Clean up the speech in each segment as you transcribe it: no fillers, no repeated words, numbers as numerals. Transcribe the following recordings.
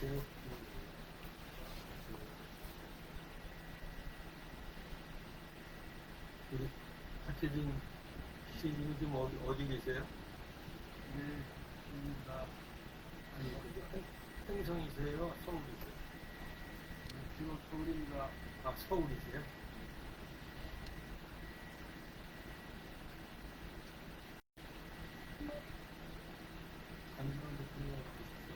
계세요? 우리 박혜진 시인님이 지금 어디 계세요? 네, 입니다. 아니, 행성이세요? 서울이세요? 지금 서울입니다. 아, 서울이세요? 안전 대통령 계시죠?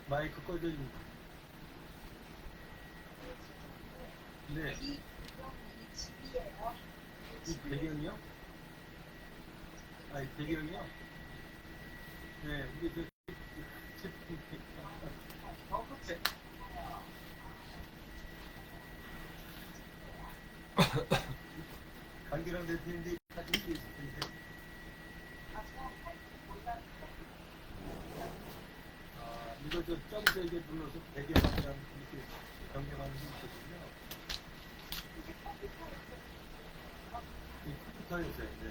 마이크 꺼져 있는. 네. 이 배경이요? 아니, 배경이요? 네, 이게 강기랑 대표님들이 사진 찍고 있을 텐데. 아, 이거 점에서 이게 눌러서 배경이랑 이렇게 변경하는 게 있거든요. 이 컴퓨터에서요, 네.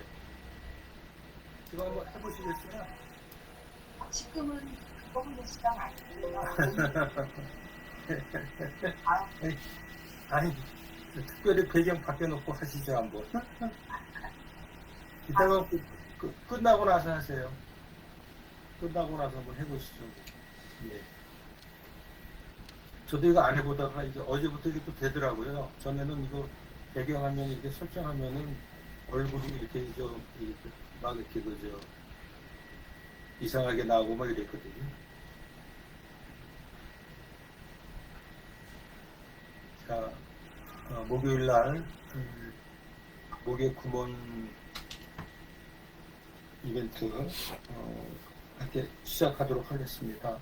이거 한번 해보시겠어요? 지금은 그거 하는 시간 아니에요. 아니, 특별히 배경 바꿔놓고 하시죠, 한번. 이따가 끝나고 나서 하세요. 끝나고 나서 한번 해보시죠. 예. 저도 이거 안 해보다가 이제 어제부터 이게 또 되더라고요. 전에는 이거 배경화면 이렇게 설정하면은 얼굴이 이렇게 막 이렇게 이상하게 나오고 막 이랬거든요. 자, 목요일 날 목요 구몬 이벤트 함께 시작하도록 하겠습니다.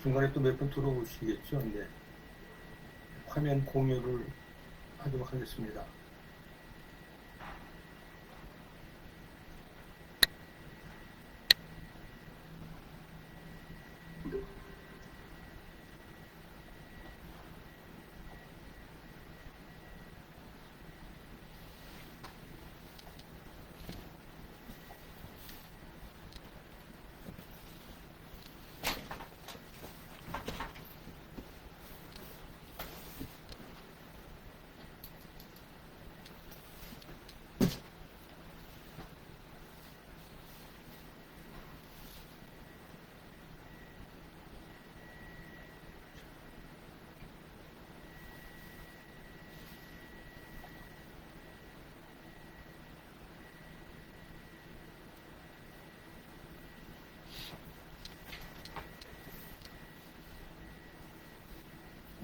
중간에 또 몇 분 들어오시겠죠? 네. 화면 공유를 하도록 하겠습니다.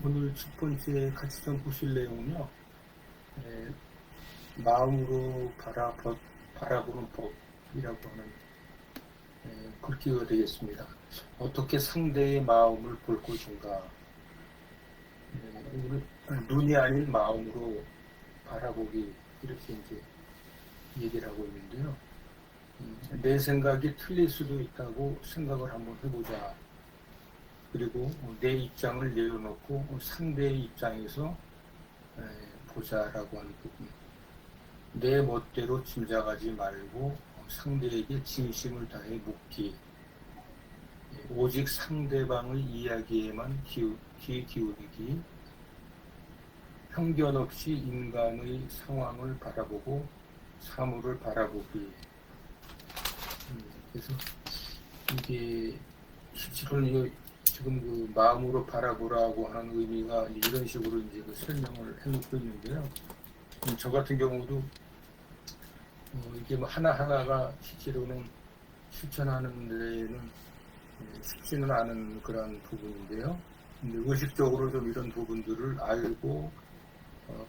오늘 첫 번째 같이 좀 보실 내용은요. 마음으로 바라보는 법이라고 하는 글귀가 되겠습니다. 어떻게 상대의 마음을 볼 것인가. 눈이 아닌 마음으로 바라보기, 이렇게 이제 얘기를 하고 있는데요. 내 생각이 틀릴 수도 있다고 생각을 한번 해보자. 그리고 내 입장을 내려놓고 상대의 입장에서 보자라고 하는 부분. 내 멋대로 짐작하지 말고 상대에게 진심을 다해 묻기. 오직 상대방의 이야기에만 귀 기울이기. 편견 없이 인간의 상황을 바라보고 사물을 바라보기. 그래서 이게 실제로 지금 그 마음으로 바라보라고 하는 의미가 이런 식으로 이제 설명을 해놓고 있는데요. 저 같은 경우도 이게 뭐 하나하나가 실제로는 실천하는 데에는 쉽지는 않은 그런 부분인데요. 근데 의식적으로 좀 이런 부분들을 알고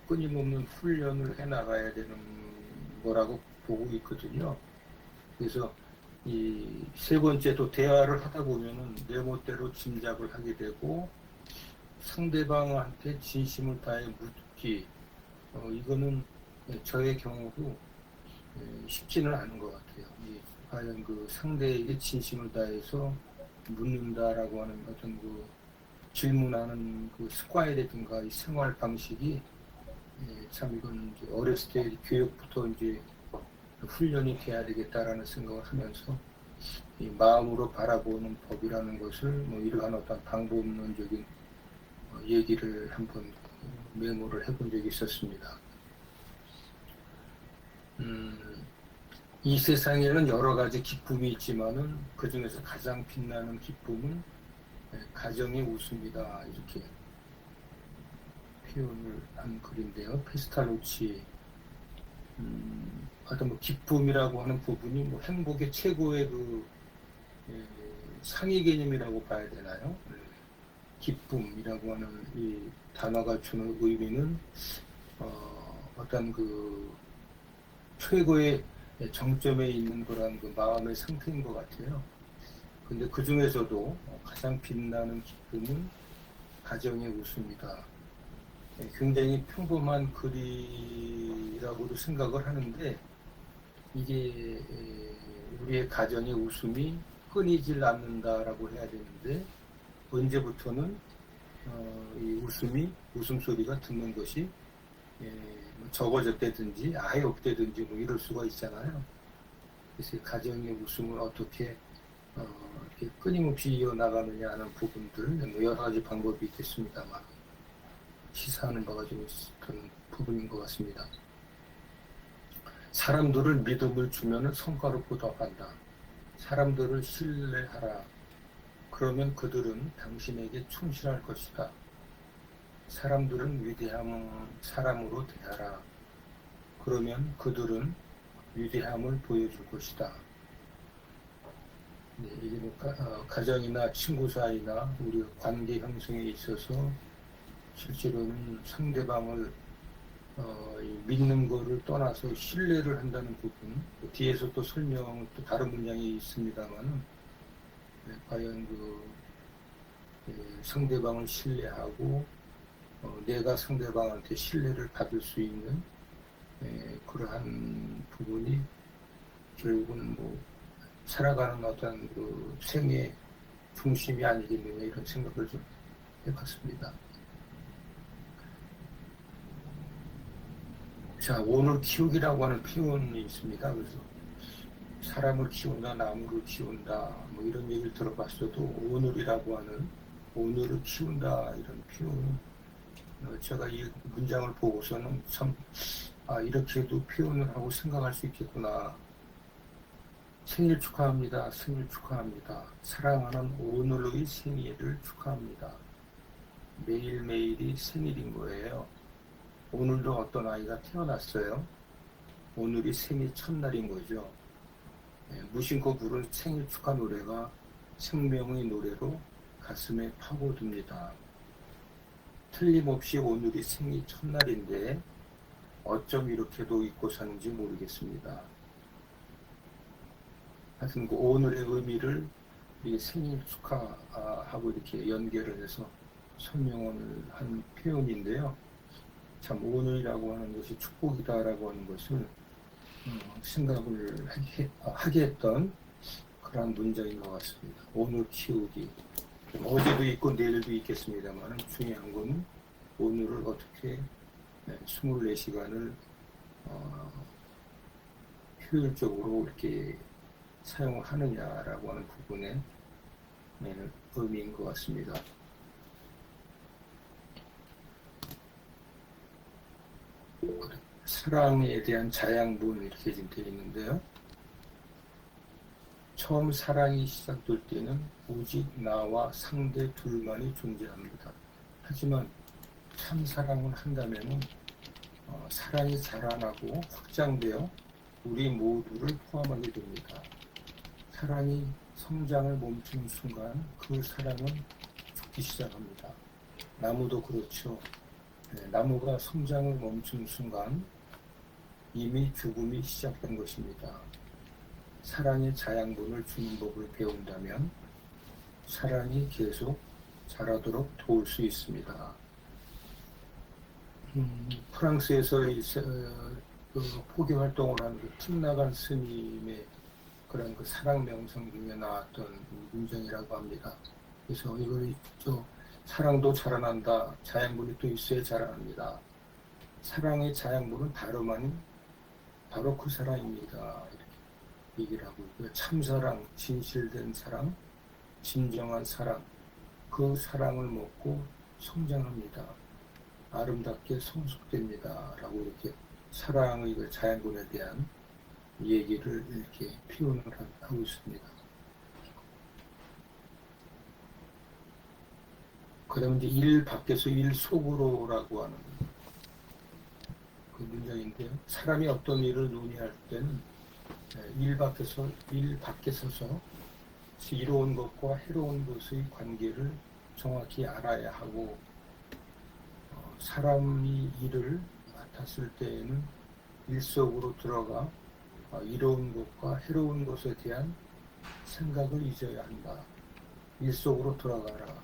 끊임없는 훈련을 해 나가야 되는 거라고 보고 있거든요. 그래서 이 세 번째 또 대화를 하다 보면은 내 멋대로 짐작을 하게 되고 상대방한테 진심을 다해 묻기, 이거는 저의 경우도 쉽지는 않은 것 같아요. 과연 그 상대에게 진심을 다해서 묻는다라고 하는 어떤 그 질문하는 그 습관이라든가 이 생활 방식이 참 이건 이제 어렸을 때 교육부터 이제 훈련이 돼야 되겠다라는 생각을 하면서 이 마음으로 바라보는 법이라는 것을 뭐 이러한 어떤 방법론적인 얘기를 한번 메모를 해본 적이 있었습니다. 이 세상에는 여러 가지 기쁨이 있지만은 그 중에서 가장 빛나는 기쁨은 가정의 웃음이다, 이렇게 표현을 한 글인데요. 페스탈로치 어떤 뭐 기쁨이라고 하는 부분이 뭐 행복의 최고의 그 상위 개념이라고 봐야 되나요? 기쁨이라고 하는 이 단어가 주는 의미는 어떤 그 최고의 정점에 있는 그런 그 마음의 상태인 것 같아요. 근데 그 중에서도 가장 빛나는 기쁨은 가정의 웃음이다. 굉장히 평범한 글이라고도 생각을 하는데 이게 우리의 가정의 웃음이 끊이질 않는다라고 해야 되는데 언제부터는 이 웃음소리가 듣는 것이 뭐 적어졌다든지 아예 없다든지 뭐 이럴 수가 있잖아요. 그래서 가정의 웃음을 어떻게 이렇게 끊임없이 이어나가느냐 하는 부분들 뭐 여러 가지 방법이 있겠습니다만 시사하는 바가 좀 있었던 부분인 것 같습니다. 사람들을 믿음을 주면 성과로 보답한다. 사람들을 신뢰하라. 그러면 그들은 당신에게 충실할 것이다. 사람들은 위대한 사람으로 대하라. 그러면 그들은 위대함을 보여줄 것이다. 네, 이게 뭐 가정이나 친구 사이나 우리 관계 형성에 있어서 실제로는 상대방을 믿는 거를 떠나서 신뢰를 한다는 부분, 뒤에서 또 설명, 또 다른 문장이 있습니다만은 과연 상대방을 신뢰하고 내가 상대방한테 신뢰를 받을 수 있는 그러한 부분이 결국은 뭐 살아가는 어떤 그 생의 중심이 아니겠느냐 이런 생각을 좀 해봤습니다. 자, 오늘 키우기라고 하는 표현이 있습니다. 그래서 사람을 키운다, 나무를 키운다, 뭐 이런 얘기를 들어봤어도 오늘이라고 하는 오늘을 키운다 이런 표현은 제가 이 문장을 보고서는 참 이렇게도 표현을 하고 생각할 수 있겠구나. 생일 축하합니다. 생일 축하합니다. 사랑하는 오늘의 생일을 축하합니다. 매일매일이 생일인 거예요. 오늘도 어떤 아이가 태어났어요. 오늘이 생일 첫날인 거죠. 무심코 부른 생일 축하 노래가 생명의 노래로 가슴에 파고듭니다. 틀림없이 오늘이 생일 첫날인데 어쩜 이렇게도 잊고 사는지 모르겠습니다. 하여튼 그 오늘의 의미를 이 생일 축하하고 이렇게 연결을 해서 설명을 한 표현인데요. 참 오늘이라고 하는 것이 축복이다라고 하는 것을 생각을 하게 했던 그런 문장인 것 같습니다. 오늘 키우기. 어제도 있고 내일도 있겠습니다만 중요한 건 오늘을 어떻게 24시간을 효율적으로 이렇게 사용하느냐라고 하는 부분의 의미인 것 같습니다. 사랑에 대한 자양분 이렇게 지금 되어 있는데요. 처음 사랑이 시작될 때는 오직 나와 상대 둘만이 존재합니다. 하지만 참 사랑을 한다면 사랑이 자라나고 확장되어 우리 모두를 포함하게 됩니다. 사랑이 성장을 멈추는 순간 그 사랑은 죽기 시작합니다. 나무도 그렇죠. 나무가 성장을 멈추는 순간 이미 죽음이 시작된 것입니다. 사랑의 자양분을 주는 법을 배운다면 사랑이 계속 자라도록 도울 수 있습니다. 프랑스에서 포교 활동을 한 틱나간 스님의 그런 그 사랑 명성 중에 나왔던 문장이라고 합니다. 그래서 이걸 사랑도 자라난다. 자양분이 또 있어야 자라납니다. 사랑의 자양분은 다름 아닌 바로 그 사랑입니다. 이렇게 얘기를 하고 있고요. 참사랑, 진실된 사랑, 진정한 사랑, 그 사랑을 먹고 성장합니다. 아름답게 성숙됩니다. 라고 이렇게 사랑의 그 자양분에 대한 얘기를 이렇게 표현을 하고 있습니다. 그 다음에 이제 일 밖에서 일 속으로라고 하는 그 문장인데요. 사람이 어떤 일을 논의할 때는 일 밖에 서서 이로운 것과 해로운 것의 관계를 정확히 알아야 하고, 사람이 일을 맡았을 때에는 일 속으로 들어가 이로운 것과 해로운 것에 대한 생각을 잊어야 한다. 일 속으로 들어가라.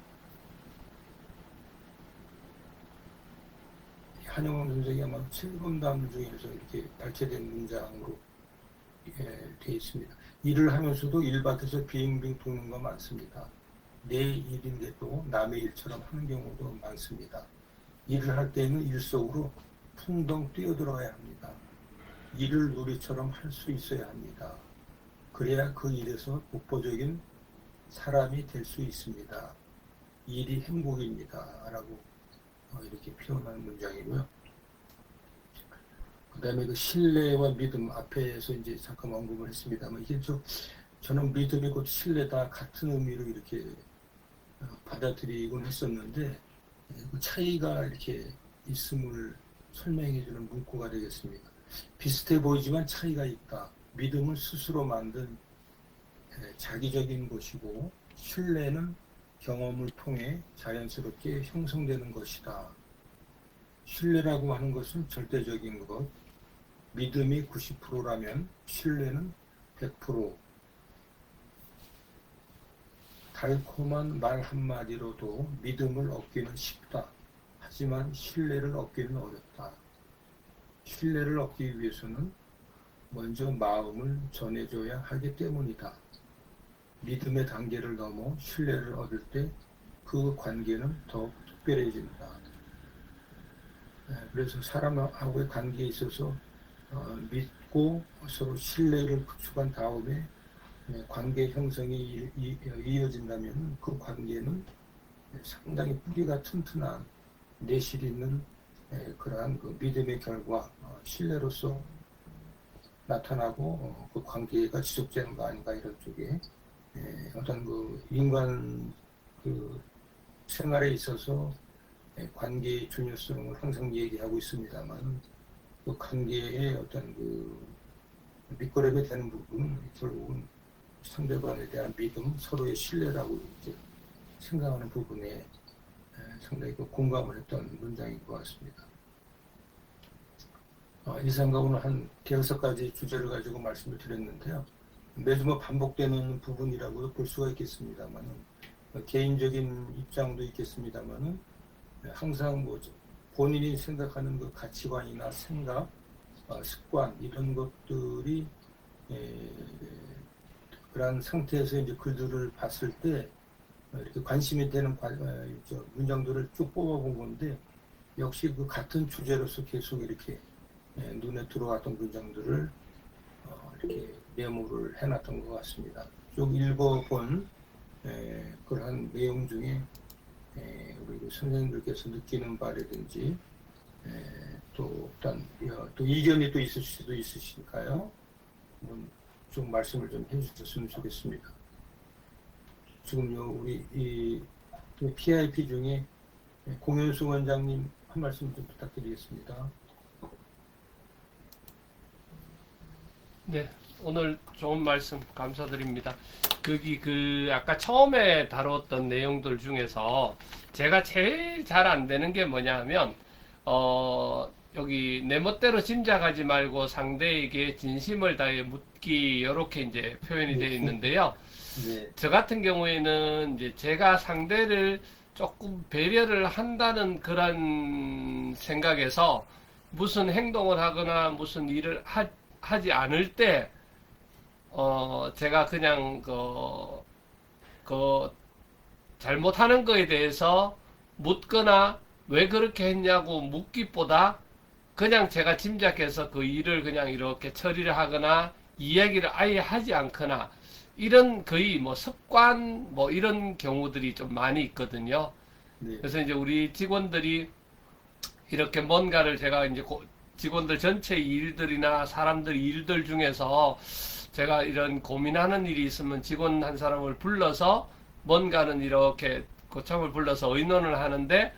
한영원 선생이 아마 책임담 중에서 이렇게 발췌된 문장으로 되어 있습니다. 일을 하면서도 일밭에서 빙빙 도는 거 많습니다. 내 일인데도 남의 일처럼 하는 경우도 많습니다. 일을 할 때는 일 속으로 풍덩 뛰어들어야 합니다. 일을 놀이처럼 할 수 있어야 합니다. 그래야 그 일에서 독보적인 사람이 될 수 있습니다. 일이 행복입니다. 라고 이렇게 표현하는 문장이고요. 그 다음에 그 신뢰와 믿음 앞에서 이제 잠깐 언급을 했습니다만, 이게 저는 믿음이 곧 신뢰다 같은 의미로 이렇게 받아들이곤 했었는데, 그 차이가 이렇게 있음을 설명해주는 문구가 되겠습니다. 비슷해 보이지만 차이가 있다. 믿음은 스스로 만든 자기적인 것이고, 신뢰는 경험을 통해 자연스럽게 형성되는 것이다. 신뢰라고 하는 것은 절대적인 것, 믿음이 90%라면 신뢰는 100%. 달콤한 말 한마디로도 믿음을 얻기는 쉽다. 하지만 신뢰를 얻기는 어렵다. 신뢰를 얻기 위해서는 먼저 마음을 전해줘야 하기 때문이다. 믿음의 단계를 넘어 신뢰를 얻을 때 그 관계는 더욱 특별해진다. 그래서 사람하고의 관계에 있어서 믿고 서로 신뢰를 구축한 다음에 관계 형성이 이어진다면 그 관계는 상당히 뿌리가 튼튼한 내실 있는 그러한 그 믿음의 결과, 신뢰로서 나타나고 그 관계가 지속되는 거 아닌가, 이런 쪽에 어떤 그 인간 그 생활에 있어서 관계의 중요성을 항상 얘기하고 있습니다만, 그 관계의 어떤 그 밑거름이 되는 부분은 결국은 상대방에 대한 믿음, 서로의 신뢰라고 이제 생각하는 부분에 상당히 그 공감을 했던 문장인 것 같습니다. 이 생각은 한 대여섯 가지 주제를 가지고 말씀을 드렸는데요. 매주 반복되는 부분이라고 볼 수가 있겠습니다만, 개인적인 입장도 있겠습니다만, 항상 본인이 생각하는 그 가치관이나 생각, 습관, 이런 것들이 그런 상태에서 이제 글들을 봤을 때 이렇게 관심이 되는 문장들을 쭉 뽑아본 건데, 역시 그 같은 주제로서 계속 이렇게 눈에 들어왔던 문장들을 이렇게 메모를 해놨던 것 같습니다. 쭉 읽어본 그러한 내용 중에 우리 선생님들께서 느끼는 바라든지 또 어떤 또 이견이 또 있을 수도 있으시니까요. 좀 말씀을 좀 해주셨으면 좋겠습니다. 지금요 우리 이 PIP 중에 공연수 원장님 한 말씀 좀 부탁드리겠습니다. 네, 오늘 좋은 말씀 감사드립니다. 여기 아까 처음에 다뤘던 내용들 중에서 제가 제일 잘 안 되는 게 뭐냐면, 여기 내 멋대로 짐작하지 말고 상대에게 진심을 다해 묻기, 이렇게 이제 표현이 되어 있는데요. 네. 저 같은 경우에는 이제 제가 상대를 조금 배려를 한다는 그런 생각에서 무슨 행동을 하거나 무슨 일을 하지 않을 때, 제가 그냥 잘못하는 거에 대해서 묻거나 왜 그렇게 했냐고 묻기보다 그냥 제가 짐작해서 그 일을 그냥 이렇게 처리를 하거나 이야기를 아예 하지 않거나 이런 거의 뭐 습관 뭐 이런 경우들이 좀 많이 있거든요. 네. 그래서 이제 우리 직원들이 이렇게 뭔가를 제가 이제 직원들 전체 일들이나 사람들 일들 중에서 제가 이런 고민하는 일이 있으면 직원 한 사람을 불러서 뭔가는 이렇게 고참을 불러서 의논을 하는데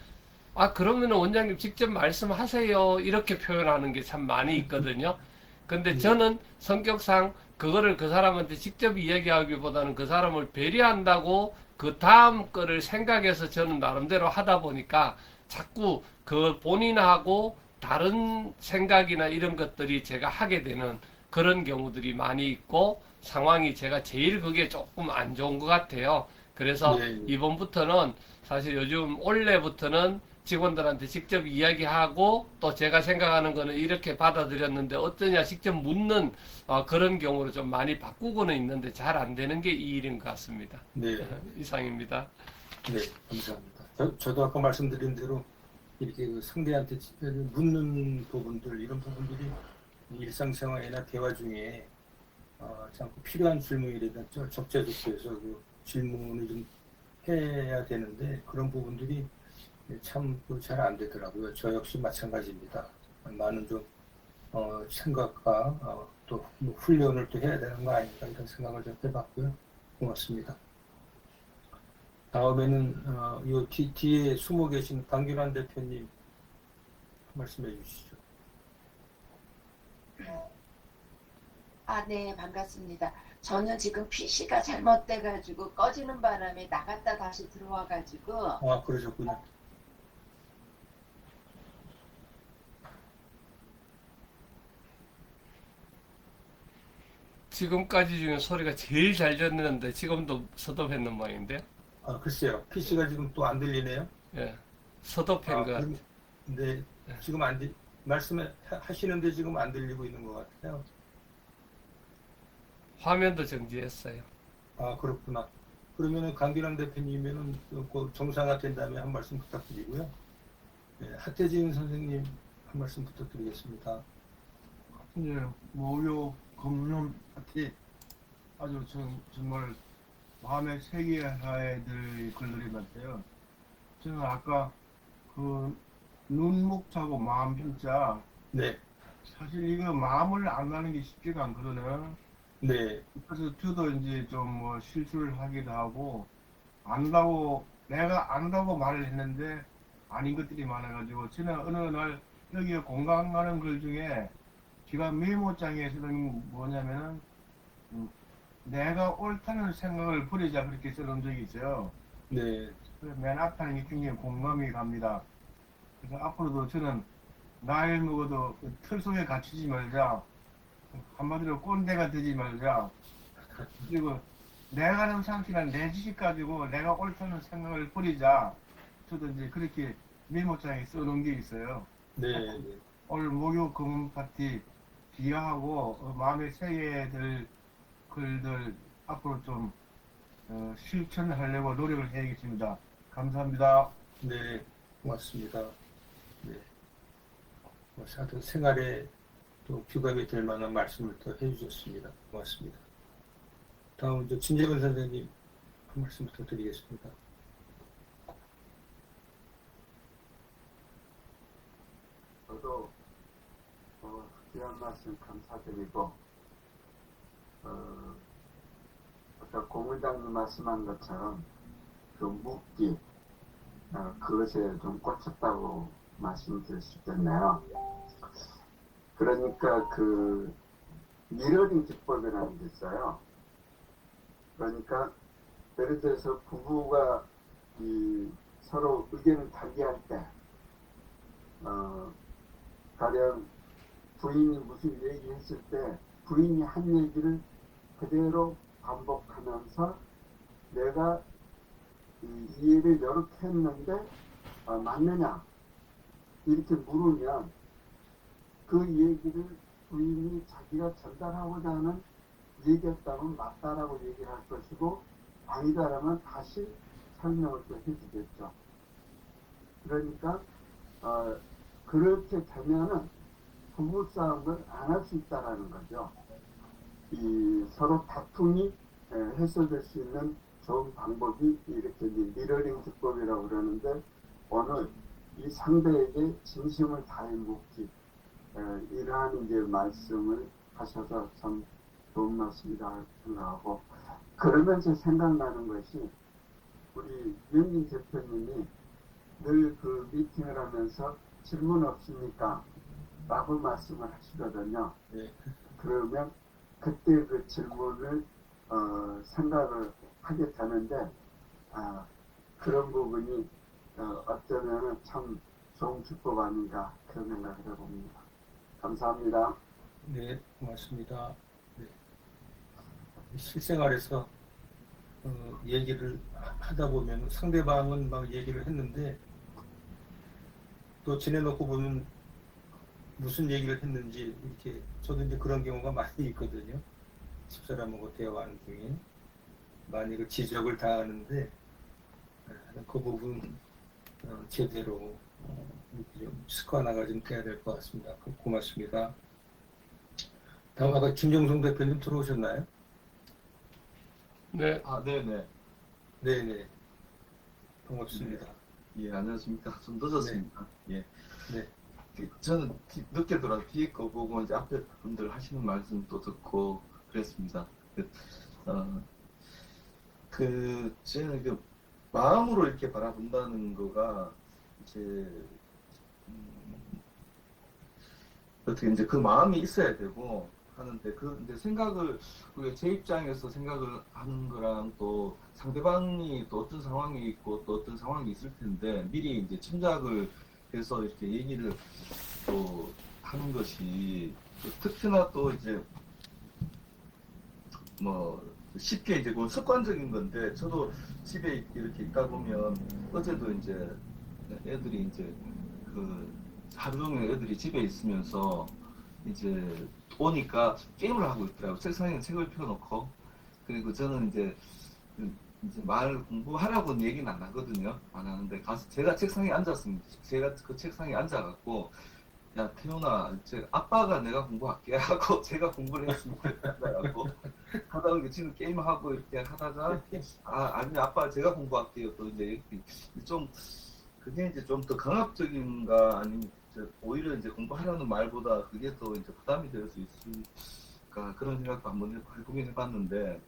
아 그러면 원장님 직접 말씀하세요 이렇게 표현하는 게 참 많이 있거든요. 근데 저는 성격상 그거를 그 사람한테 직접 이야기하기보다는 그 사람을 배려한다고 그 다음 거를 생각해서 저는 나름대로 하다 보니까 자꾸 그 본인하고 다른 생각이나 이런 것들이 제가 하게 되는 그런 경우들이 많이 있고 상황이 제가 제일 그게 조금 안 좋은 것 같아요. 그래서 네. 이번부터는 사실 요즘 올해부터는 직원들한테 직접 이야기하고 또 제가 생각하는 거는 이렇게 받아들였는데 어떠냐 직접 묻는 그런 경우로 좀 많이 바꾸고는 있는데 잘 안 되는 게 이 일인 것 같습니다. 네. 이상입니다. 네, 감사합니다. 저도 아까 말씀드린 대로 이렇게 그 상대한테 묻는 부분들, 이런 부분들이 일상생활이나 대화 중에 참 필요한 질문이라든지 적재적소에서 그 질문을 좀 해야 되는데 그런 부분들이 참 잘 안 되더라고요. 저 역시 마찬가지입니다. 많은 좀 생각과 또 훈련을 또 해야 되는 거 아닌가 이런 생각을 좀 해봤고요. 고맙습니다. 다음에는 요 뒤에 숨어 계신 강균환 대표님 말씀해 주시죠. 아, 네, 반갑습니다. 저는 지금 PC가 잘못돼가지고 꺼지는 바람에 나갔다 다시 들어와가지고 그러셨군요. 지금까지 중에 소리가 제일 잘 들리는데 지금도 서dob했는 모양인데요. 글쎄요. PC가 지금 또 안 들리네요. 예, 서dob한 것 같아요. 근데 지금 말씀하시는데 지금 안 들리고 있는 것 같아요. 화면도 정지했어요. 그렇구나. 그러면은 강균환 대표님이면은 정상화 된 다음에 한 말씀 부탁드리고요. 네, 하태진 선생님 한 말씀 부탁드리겠습니다. 예, 요 검론 파티 아주 정말 마음에 새겨야 될 글들이 많대요. 저는 아까 그 눈목차고 마음 편자 네, 사실 이거 마음을 안 가는 게 쉽지가 않거든요. 네, 그래서 저도 이제 좀 뭐 실수를 하기도 하고 내가 안다고 말을 했는데 아닌 것들이 많아가지고 저는 어느 날 여기 공감 가는 글 중에 제가 메모장에 쓰는 뭐냐면은 내가 옳다는 생각을 버리자 그렇게 써놓은 적이 있어요. 네, 그래서 맨 앞에는 게 굉장히 공감이 갑니다. 그래서 앞으로도 저는 나이 먹어도 틀 속에 갇히지 말자, 한마디로 꼰대가 되지 말자, 그리고 내가 하는 상태나 내 지식 가지고 내가 옳다는 생각을 버리자. 저도 이제 그렇게 메모장에 써놓은 게 있어요. 네, 네. 오늘 목요 검은 파티 기여하고 마음에 새겨야 될 글들 앞으로 좀 실천하려고 노력을 해야겠습니다. 감사합니다. 네, 고맙습니다. 네, 하여튼 생활에 또 규감이 될 만한 말씀을 또 해주셨습니다. 고맙습니다. 다음 이제 진재근 선생님 한 말씀 부탁드리겠습니다. 저도 귀한 말씀 감사드리고 아까 고문장님 말씀한 것처럼 그 묵기 그것에 좀 꽂혔다고 말씀드릴 수 있겠네요. 그러니까 그 미러링 기법이라는 게 있어요. 그러니까 예를 들어서 부부가 서로 의견을 달리할 때 가령 부인이 무슨 얘기했을 때 부인이 한 얘기를 그대로 반복하면서 내가 이 얘기를 이렇게 했는데 맞느냐 이렇게 물으면 그 얘기를 부인이 자기가 전달하고자 하는 얘기였다면 맞다라고 얘기를 할 것이고 아니다라면 다시 설명을 또 해주겠죠. 그러니까 그렇게 되면은 부부싸움을 안 할 수 있다라는 거죠. 이 서로 다툼이 해소될 수 있는 좋은 방법이 이렇게 이제 미러링 기법이라고 그러는데, 오늘 이 상대에게 진심을 다해 묻기, 이러한 이제 말씀을 하셔서 참 좋은 말씀이라 생각하고, 그러면서 생각나는 것이 우리 유영진 대표님이 늘 그 미팅을 하면서 질문 없습니까? 라고 말씀을 하시거든요. 네. 그러면 그때 그 질문을 생각을 하게 되는데, 그런 부분이 어쩌면 참 좋은 기법 아닌가 그런 생각을 해봅니다. 감사합니다. 네, 고맙습니다. 네. 실생활에서 얘기를 하다 보면 상대방은 막 얘기를 했는데 또 지내놓고 보면 무슨 얘기를 했는지 이렇게 저도 이제 그런 경우가 많이 있거든요. 집사람하고 대화하는 중에 많이 그 지적을 다 하는데 그 부분 제대로 이렇게 좀 습관화가 좀 돼야 될 것 같습니다. 고맙습니다. 다음 아까 김정성 대표님 들어오셨나요? 네. 네네. 네네. 반갑습니다. 예, 안녕하십니까. 좀 늦었습니다. 예. 네. 저는 늦게 돌아 뒤에 거 보고 이제 앞에 분들 하시는 말씀 또 듣고 그랬습니다. 저는 그 마음으로 이렇게 바라본다는 거가 이제 어떻게 이제 그 마음이 있어야 되고 하는데, 근데 생각을, 우리가 제 입장에서 생각을 하는 거랑 또 상대방이 또 어떤 상황이 있고 또 어떤 상황이 있을 텐데 미리 이제 짐작을 해서 이렇게 얘기를 또 하는 것이, 특히나 또 이제 뭐 쉽게 이제 그 습관적인 건데, 저도 집에 이렇게 있다 보면 어제도 이제 애들이 이제 그 하루 종일 애들이 집에 있으면서 이제 오니까 게임을 하고 있더라고요. 책상에 책을 펴놓고. 그리고 저는 이제 말 공부하라고는 얘기는 안 하거든요. 안 하는데 가서 제가 책상에 앉았습니다. 제가 그 책상에 앉아갖고, 야 태훈아, 아빠가 내가 공부할게 하고 제가 공부를 했습니다. 하고 하다가 지금 게임하고 이렇게 하다가 아니 아빠 제가 공부할게요. 또 이제 좀 그게 이제 좀 더 강압적인가, 아니면 오히려 이제 공부하라는 말보다 그게 더 이제 부담이 될 수 있을까, 그런 생각도 한번 고민해봤는데,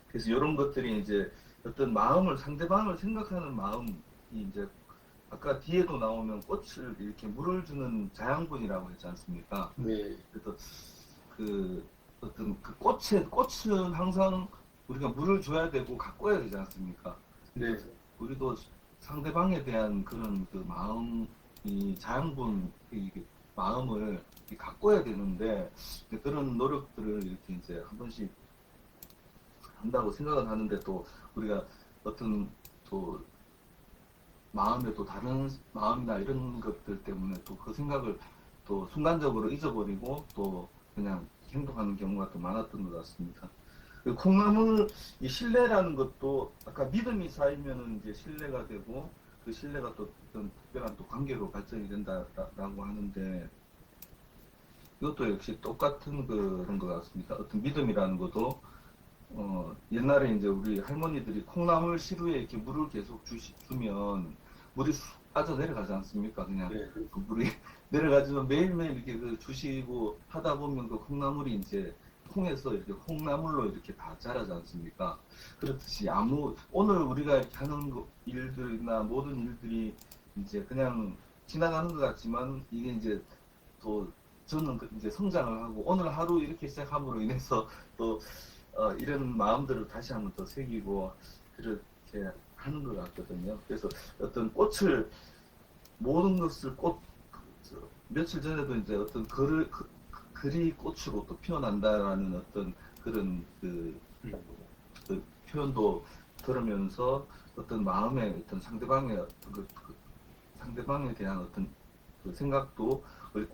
그래서 이런 것들이 이제 어떤 마음을, 상대방을 생각하는 마음이 이제 아까 뒤에도 나오면 꽃을 이렇게 물을 주는 자양분이라고 했지 않습니까? 네. 그래서 그 어떤 그 꽃은 항상 우리가 물을 줘야 되고 가꿔야 되지 않습니까? 네. 우리도 상대방에 대한 그런 그 마음이 자양분, 마음을 가꿔야 되는데, 그런 노력들을 이렇게 이제 한 번씩 한다고 생각은 하는데, 또 우리가 어떤 또 마음에 또 다른 마음이나 이런 것들 때문에 또 그 생각을 또 순간적으로 잊어버리고 또 그냥 행동하는 경우가 또 많았던 것 같습니다. 콩나물, 이 신뢰라는 것도 아까 믿음이 쌓이면은 이제 신뢰가 되고, 그 신뢰가 또 어떤 특별한 또 관계로 발전이 된다라고 하는데, 이것도 역시 똑같은 그런 것 같습니다. 어떤 믿음이라는 것도 옛날에 이제 우리 할머니들이 콩나물 시루에 이렇게 물을 계속 주면 물이 쑥 빠져 내려가지 않습니까? 그냥 네. 그 물이 내려가지만 매일매일 이렇게 그 주시고 하다 보면 그 콩나물이 이제 통해서 이렇게 콩나물로 이렇게 다 자라지 않습니까? 그렇듯이 오늘 우리가 이렇게 하는 일들이나 모든 일들이 이제 그냥 지나가는 것 같지만, 이게 이제 또 저는 이제 성장을 하고 오늘 하루 이렇게 시작함으로 인해서 또 이런 마음들을 다시 한번 더 새기고 그렇게 하는 것 같거든요. 그래서 어떤 꽃을, 모든 것을 며칠 전에도 이제 어떤 글이 꽃으로 또 피어난다라는 어떤 그런 그 표현도 들으면서 어떤 마음의 어떤 상대방의 상대방에 대한 어떤 그 생각도 우리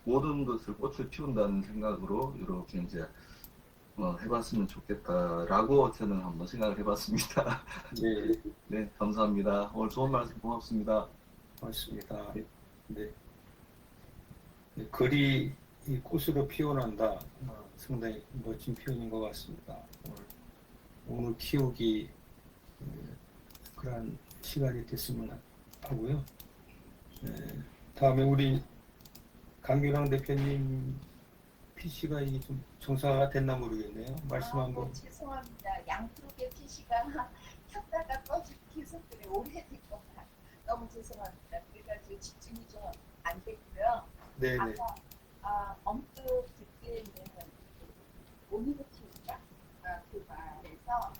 모든 것을 꽃을 피운다는 생각으로 이렇게 이제 해봤으면 좋겠다라고 저는 한번 생각을 해봤습니다. 네, 네, 감사합니다. 오늘 좋은 말씀 고맙습니다. 맞습니다. 네. 네, 글이 이 꽃으로 피어난다. 상당히 멋진 표현인 것 같습니다. 오늘 키우기 그런 시간이 됐으면 하고요. 네, 다음에 우리 강균왕 대표님 PC가 이게 좀 정상화가 됐나 모르겠네요. 말씀 한번. 죄송합니다. 양쪽에 PC가 켰다가 꺼지고 계속 그래 오래된 것만 너무 죄송합니다. 그래가지고 집중이 좀 안 됐고요. 네네. 아까 언뜻 듣기에는 오늘의 키우기가 그 말에서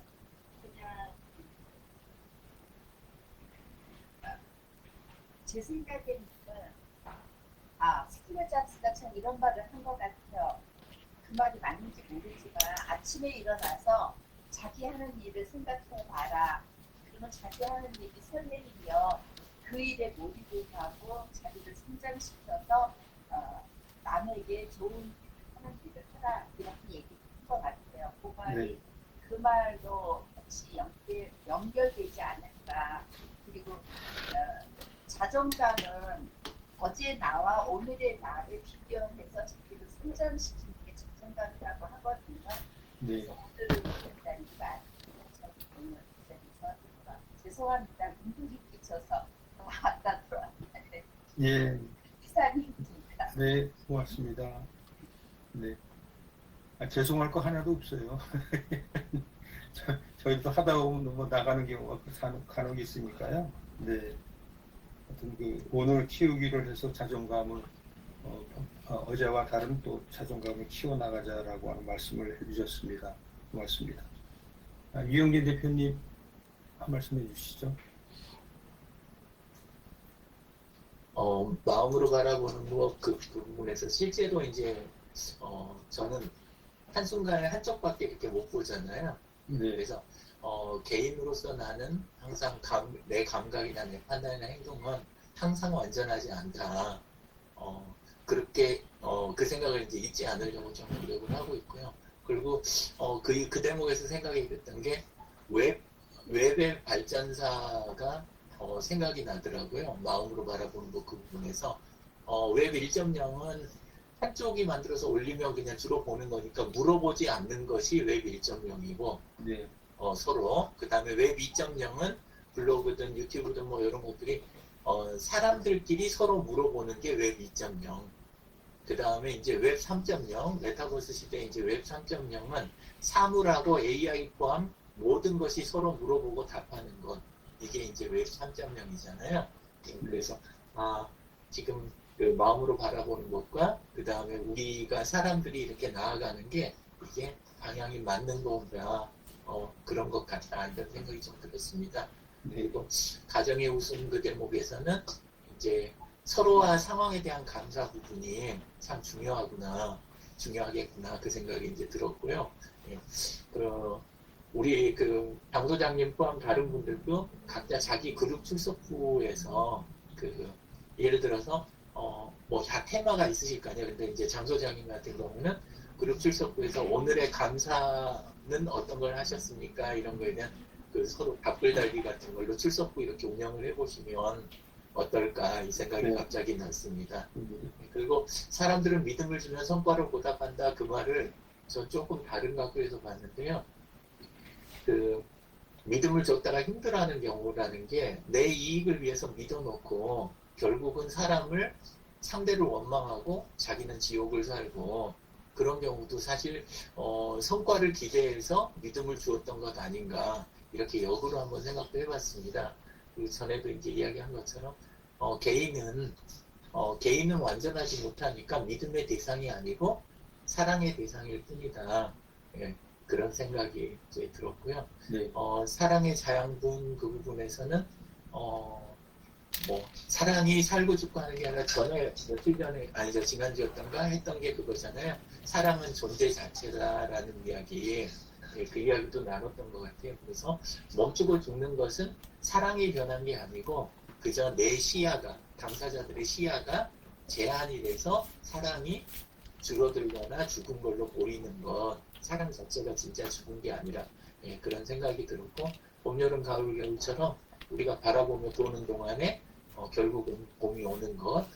그냥 제 생각에는 스티브 잡스가 참 이런 말을 한 것 같아요. 그 말이 맞는지 모르지만 아침에 일어나서 자기 하는 일을 생각해 봐라. 그러면 자기 하는 일이 설레이며 그 일에 몰입을 하고 자기를 성장시켜서 남에게 좋은 일을 하는 일을 하라. 이렇게 얘기한 것 같아요. 그 말이 네. 그 말도 같이 연결되지 않을까. 그리고 자존감은 어제 나와 오늘의 나를 비교해서 자기를 성장시키는 게 자존감이라고 하거든요. 네. 그래서 오늘을 못했다는 말, 저기 오늘 기자에서 죄송합니다. 눈물이 끼쳐서 왔다 들어왔다. 예. 이상입니다. 네, 고맙습니다. 네. 죄송할 거 하나도 없어요. 저희도 하다 보면 뭐 나가는 경우가 간혹 있으니까요. 네. 하여튼 오늘 키우기를 해서 자존감을 어제와 다른 또 자존감을 키워나가자라고 하는 말씀을 해주셨습니다. 고맙습니다. 유영진 대표님 한 말씀 해주시죠. 마음으로 바라보는 그 부분에서 실제로 이제 저는 한순간에 한쪽밖에 이렇게 못 보잖아요. 네. 그래서 개인으로서 나는 항상 내 감각이나 내 판단이나 행동은 항상 완전하지 않다. 그렇게 그 생각을 이제 잊지 않으려고 좀 노력을 하고 있고요. 그리고 그 대목에서 생각이 됐던 게 웹의 발전사가 생각이 나더라고요. 마음으로 바라보는 그 부분에서 웹 1.0은 한쪽이 만들어서 올리면 그냥 주로 보는 거니까 물어보지 않는 것이 웹 1.0이고 네. 서로 그 다음에 웹 2.0은 블로그든 유튜브든 뭐 이런 것들이 사람들끼리 서로 물어보는 게 웹 2.0. 그 다음에 이제 웹 3.0 메타버스 시대 이제 웹 3.0은 사물하고 AI 포함 모든 것이 서로 물어보고 답하는 것. 이게 이제 웹 3.0이잖아요. 그래서 지금 그 마음으로 바라보는 것과 그 다음에 우리가 사람들이 이렇게 나아가는 게 이게 방향이 맞는 건가 그런 것 같다 이런 생각이 좀 들었습니다. 그리고 가정의 웃음 그 대목에서는 이제 서로와 상황에 대한 감사 부분이 참 중요하겠구나 그 생각이 이제 들었고요. 우리 그 당소장님 포함 다른 분들도 각자 자기 그룹 출석부에서 예를 들어서 뭐 다 테마가 있으실 거 아니에요. 근데 이제 장소장님 같은 경우는 그룹 출석부에서 오늘의 감사는 어떤 걸 하셨습니까? 이런 거에 대한 서로 답글 달기 같은 걸로 출석부 이렇게 운영을 해보시면 어떨까 이 생각이 갑자기 났습니다. 그리고 사람들은 믿음을 주면 성과로 보답한다 그 말을 저 조금 다른 각도에서 봤는데요. 믿음을 줬다가 힘들어하는 경우라는 게 내 이익을 위해서 믿어놓고 결국은 사람을 상대를 원망하고 자기는 지옥을 살고 그런 경우도 사실 성과를 기대해서 믿음을 주었던 것 아닌가 이렇게 역으로 한번 생각도 해봤습니다. 그리고 전에도 이제 이야기한 것처럼 개인은 완전하지 못하니까 믿음의 대상이 아니고 사랑의 대상일 뿐이다. 예, 그런 생각이 이제 들었고요. 네. 사랑의 자양분 그 부분에서는 뭐 사랑이 살고 죽고 하는 게 아니라 며칠 전에 아니죠 지난주였던가 했던 게 그거잖아요. 사랑은 존재 자체다라는 이야기. 예, 그 이야기도 나눴던 것 같아요. 그래서 멈추고 죽는 것은 사랑이 변한 게 아니고 그저 내 시야가 당사자들의 시야가 제한이 돼서 사랑이 줄어들거나 죽은 걸로 보이는 것 사랑 자체가 진짜 죽은 게 아니라 그런 생각이 들었고 봄, 여름, 가을, 겨울처럼 우리가 바라보며 도는 동안에 결국은 봄이 오는 것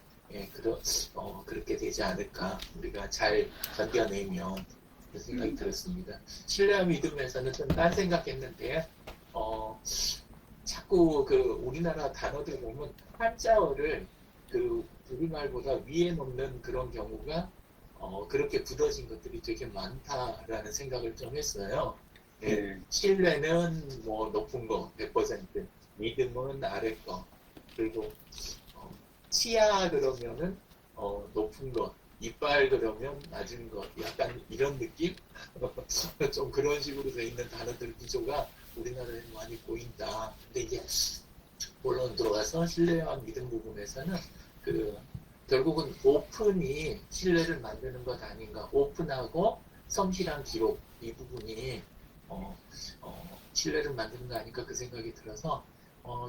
그렇게 되지 않을까 우리가 잘 견뎌내면 그런 생각이 들었습니다. 신뢰와 믿음에서는 좀 딴 생각했는데 자꾸 그 우리나라 단어들 보면 한자어를 그 우리말보다 위에 놓는 그런 경우가 그렇게 굳어진 것들이 되게 많다라는 생각을 좀 했어요. 네. 신뢰는 뭐 높은 거 100%, 믿음은 아래 거, 그리고 치아 그러면은 높은 것, 이빨 그러면 낮은 것, 약간 이런 느낌? 좀 그런 식으로 돼 있는 단어들 구조가 우리나라에 많이 보인다. 근데 이제 본론 들어가서 신뢰와 믿음 부분에서는 결국은 오픈이 신뢰를 만드는 것 아닌가. 오픈하고 성실한 기록 이 부분이 신뢰를 만드는 거 아닌가 그 생각이 들어서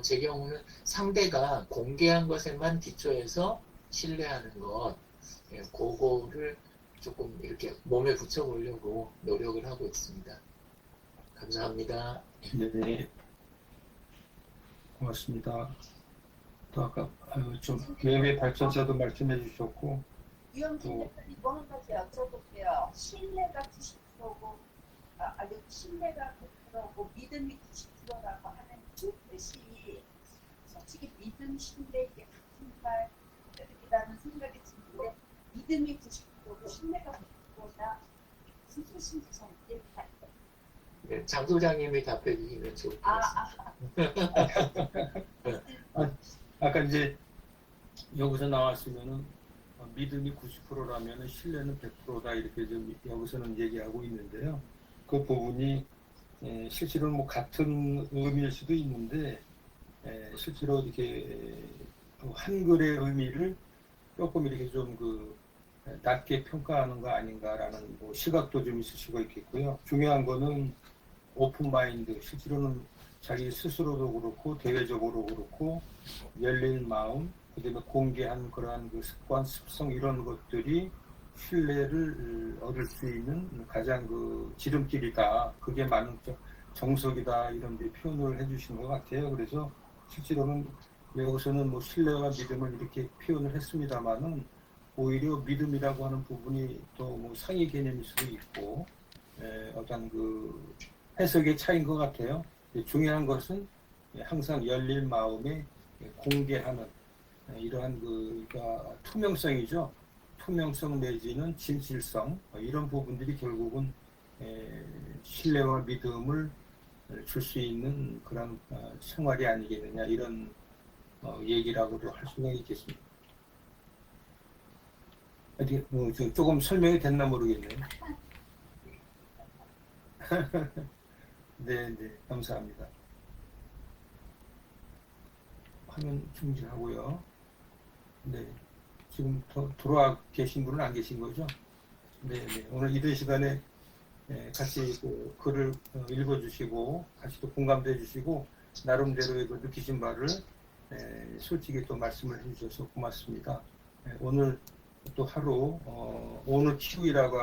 제 경우는 상대가 공개한 것에만 기초해서 신뢰하는 것 그거를 조금 이렇게 몸에 붙여보려고 노력을 하고 있습니다. 감사합니다. 네. 고맙습니다. 또 아까 좀 외외 발전자도 말씀해 주셨고 유영진 대표님 뭐 한 가지 여쭤볼게요. 신뢰가 90%고 신뢰가 100%고 믿음이 90%라고 하는 그 뜻이 솔직히 믿음, 신뢰 이게 같은 말이라는 생각이 드는데 믿음이 90%고 신뢰가 100%나 무슨 뜻인지 잘 이해가 네, 장 소장님이 답해 주시면 좋을 것 같습니다. 아까 이제 여기서 나왔으면은 믿음이 90%라면은 신뢰는 100%다 이렇게 좀 여기서는 얘기하고 있는데요. 그 부분이 실제로는 뭐 같은 의미일 수도 있는데 실제로 이렇게 한글의 의미를 조금 이렇게 좀 낮게 평가하는 거 아닌가라는 뭐 시각도 좀 있을 수가 있겠고요. 중요한 거는 오픈 마인드, 실제로는 자기 스스로도 그렇고 대외적으로 그렇고 열린 마음, 그다음에 공개한 그러한 습관, 습성 이런 것들이 신뢰를 얻을 수 있는 가장 지름길이다. 그게 많은 정석이다 이런 데 표현을 해주신 것 같아요. 그래서 실제로는 여기서는 뭐 신뢰와 믿음을 이렇게 표현을 했습니다만은 오히려 믿음이라고 하는 부분이 또 뭐 상위 개념일 수도 있고 어떤 해석의 차이인 것 같아요. 중요한 것은 항상 열린 마음에 공개하는 이러한 그러니까 투명성이죠. 투명성 내지는 진실성 이런 부분들이 결국은 신뢰와 믿음을 줄 수 있는 그런 생활이 아니겠느냐 이런 얘기라고도 할 수가 있겠습니다. 조금 설명이 됐나 모르겠네요. 네, 감사합니다. 화면 중지하고요. 네, 지금 들어와 계신 분은 안 계신 거죠? 네, 오늘 이른 시간에 같이 글을 읽어주시고 같이 또 공감도 해주시고 나름대로의 느끼신 바를 솔직히 또 말씀을 해주셔서 고맙습니다. 오늘 또 하루 오늘 키우이라고